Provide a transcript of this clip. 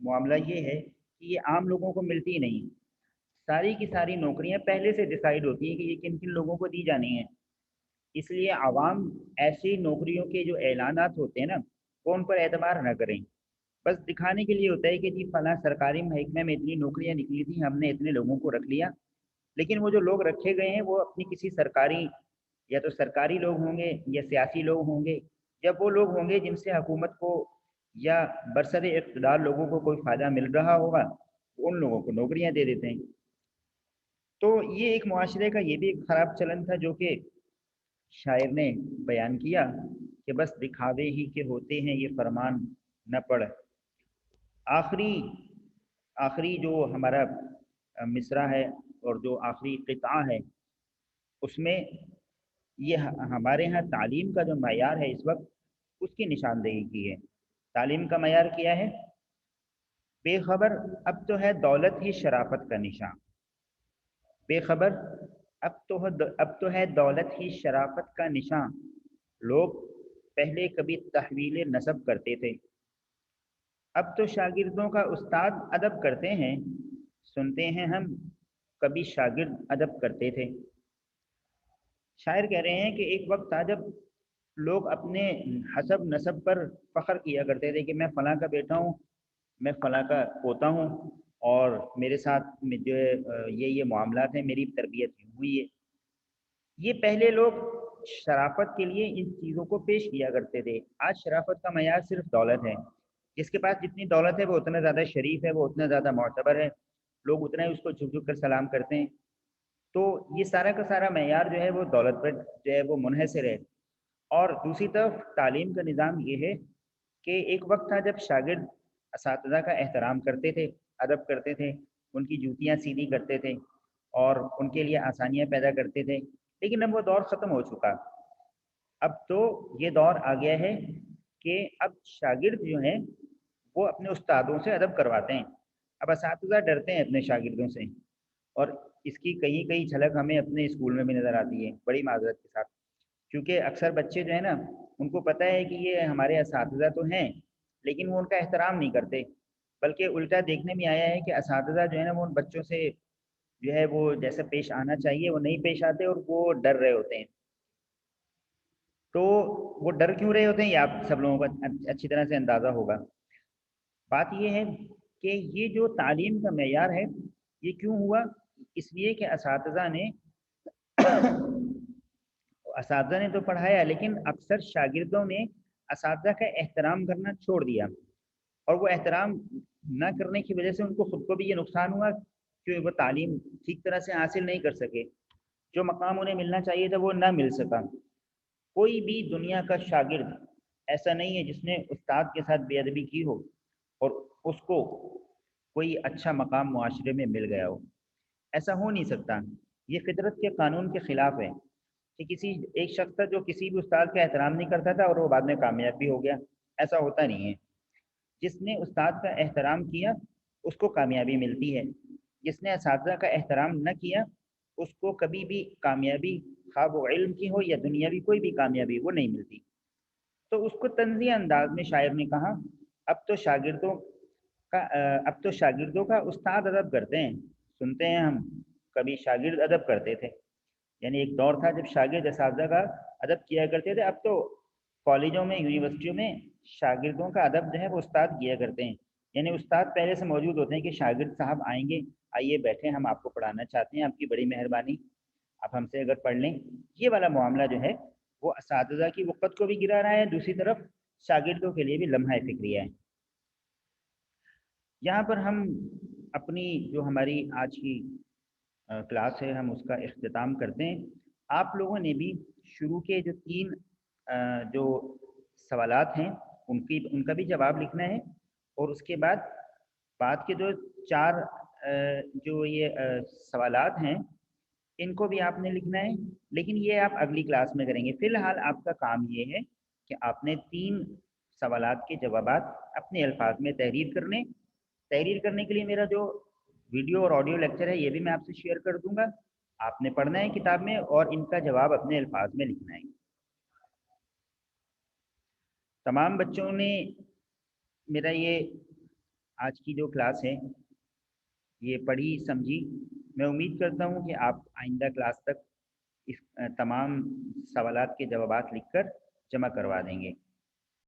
معاملہ یہ ہے کہ یہ عام لوگوں کو ملتی نہیں، ساری کی ساری نوکریاں پہلے سے ڈیسائیڈ ہوتی ہیں کہ یہ کن کن لوگوں کو دی جانی ہیں۔ اس لیے عوام ایسی نوکریوں کے جو اعلانات ہوتے ہیں نا، وہ ان پر اعتبار نہ کریں، بس دکھانے کے لیے ہوتا ہے کہ جی فلاں سرکاری محکمے میں اتنی نوکریاں نکلی تھیں، ہم نے اتنے لوگوں کو رکھ لیا، لیکن وہ جو لوگ رکھے گئے ہیں وہ اپنی کسی سرکاری، یا تو سرکاری لوگ ہوں گے یا سیاسی لوگ ہوں گے، جب وہ لوگ ہوں گے جن سے حکومت کو یا برسر اقتدار لوگوں کو کوئی فائدہ مل رہا ہوگا، ان لوگوں کو نوکریاں دے دیتے ہیں۔ تو یہ ایک معاشرے کا یہ بھی ایک خراب چلن تھا جو کہ شاعر نے بیان کیا کہ بس دکھاوے ہی کے ہوتے ہیں یہ فرمان نہ پڑھ۔ آخری آخری جو ہمارا مصرع ہے اور جو آخری قطعہ ہے، اس میں یہ ہمارے ہاں تعلیم کا جو معیار ہے اس وقت، اس کی نشاندہی کی ہے۔ تعلیم کا معیار کیا ہے؟ بے خبر اب تو ہے دولت ہی شرافت کا نشان، بے خبر اب تو ہے دولت ہی شرافت کا نشان، لوگ پہلے کبھی تحویل نسب کرتے تھے، اب تو شاگردوں کا استاد ادب کرتے ہیں، سنتے ہیں ہم کبھی شاگرد ادب کرتے تھے۔ شاعر کہہ رہے ہیں کہ ایک وقت تھا جب لوگ اپنے حسب نسب پر فخر کیا کرتے تھے کہ میں فلاں کا بیٹا ہوں، میں فلاں کا پوتا ہوں، اور میرے ساتھ جو یہ معاملات ہیں، میری تربیت ہوئی ہے۔ یہ پہلے لوگ شرافت کے لیے ان چیزوں کو پیش کیا کرتے تھے۔ آج شرافت کا معیار صرف دولت ہے، جس کے پاس جتنی دولت ہے وہ اتنا زیادہ شریف ہے، وہ اتنا زیادہ معتبر ہے، لوگ اتنا ہی اس کو جھک جھک کر سلام کرتے ہیں۔ تو یہ سارا کا سارا معیار جو ہے وہ دولت پر جو ہے وہ منحصر ہے۔ اور دوسری طرف تعلیم کا نظام یہ ہے کہ ایک وقت تھا جب شاگرد اساتذہ کا احترام کرتے تھے، ادب کرتے تھے، ان کی جوتیاں سیدھی کرتے تھے اور ان کے لیے آسانیاں پیدا کرتے تھے، لیکن اب وہ دور ختم ہو چکا۔ اب تو یہ دور آ گیا ہے کہ اب شاگرد جو ہیں وہ اپنے استادوں سے ادب کرواتے ہیں، اب اساتذہ ڈرتے ہیں اپنے شاگردوں سے، اور اس کی کئی کئی جھلک ہمیں اپنے اسکول میں بھی نظر آتی ہے، بڑی معذرت کے ساتھ، کیونکہ اکثر بچے جو ہیں نا، ان کو پتہ ہے کہ یہ ہمارے اساتذہ تو ہیں، لیکن وہ ان کا احترام نہیں کرتے، بلکہ الٹا دیکھنے میں آیا ہے کہ اساتذہ جو ہے نا وہ ان بچوں سے جو ہے وہ جیسا پیش آنا چاہیے وہ نہیں پیش آتے، اور وہ ڈر رہے ہوتے ہیں۔ تو وہ ڈر کیوں رہے ہوتے ہیں یہ آپ سب لوگوں کا اچھی طرح سے اندازہ ہوگا۔ بات یہ ہے کہ یہ جو تعلیم کا معیار ہے یہ کیوں ہوا؟ اس لیے کہ اساتذہ نے تو پڑھایا، لیکن اکثر شاگردوں نے اساتذہ کا احترام کرنا چھوڑ دیا، اور وہ احترام نہ کرنے کی وجہ سے ان کو خود کو بھی یہ نقصان ہوا کہ وہ تعلیم ٹھیک طرح سے حاصل نہیں کر سکے، جو مقام انہیں ملنا چاہیے تھا وہ نہ مل سکا۔ کوئی بھی دنیا کا شاگرد ایسا نہیں ہے جس نے استاد کے ساتھ بے ادبی کی ہو اور اس کو کوئی اچھا مقام معاشرے میں مل گیا ہو، ایسا ہو نہیں سکتا۔ یہ فطرت کے قانون کے خلاف ہے کہ کسی ایک شخص تھا جو کسی بھی استاد کا احترام نہیں کرتا تھا اور وہ بعد میں کامیاب بھی ہو گیا، ایسا ہوتا نہیں ہے۔ جس نے استاد کا احترام کیا اس کو کامیابی ملتی ہے، جس نے اساتذہ کا احترام نہ کیا اس کو کبھی بھی کامیابی، خواہ وہ علم کی ہو یا دنیاوی کوئی بھی کامیابی، وہ نہیں ملتی۔ تو اس کو طنزیہ انداز میں شاعر نے کہا اب تو شاگردوں اب تو شاگردوں کا استاد ادب کرتے ہیں، سنتے ہیں ہم کبھی شاگرد ادب کرتے تھے۔ یعنی ایک دور تھا جب شاگرد اساتذہ کا ادب کیا کرتے تھے، اب تو کالجوں میں، یونیورسٹیوں میں شاگردوں کا ادب جو ہے وہ استاد کیا کرتے ہیں۔ یعنی استاد پہلے سے موجود ہوتے ہیں کہ شاگرد صاحب آئیں گے، آئیے بیٹھیں، ہم آپ کو پڑھانا چاہتے ہیں، آپ کی بڑی مہربانی، آپ ہم سے اگر پڑھ لیں۔ یہ والا معاملہ جو ہے وہ اساتذہ کی وقت کو بھی گرا رہا ہے، دوسری طرف شاگردوں کے لیے بھی لمحہ فکریہ ہے۔ یہاں پر ہم اپنی جو ہماری آج کی کلاس ہے ہم اس کا اختتام کرتے ہیں۔ آپ لوگوں نے بھی شروع کے جو 3 جو سوالات ہیں ان کا بھی جواب لکھنا ہے، اور اس کے بعد کے جو 4 جو یہ سوالات ہیں ان کو بھی آپ نے لکھنا ہے، لیکن یہ آپ اگلی کلاس میں کریں گے۔ فی الحال آپ کا کام یہ ہے کہ آپ نے 3 سوالات کے جوابات اپنے الفاظ میں تحریر کرنے۔ تحریر کرنے کے لیے میرا جو ویڈیو اور آڈیو لیکچر ہے یہ بھی میں آپ سے شیئر کر دوں گا، آپ نے پڑھنا ہے کتاب میں اور ان کا جواب اپنے الفاظ میں لکھنا ہے۔ تمام بچوں نے میرا یہ آج کی جو کلاس ہے یہ پڑھی سمجھی، میں امید کرتا ہوں کہ آپ آئندہ کلاس تک اس تمام سوالات کے جوابات لکھ کر جمع کروا دیں گے۔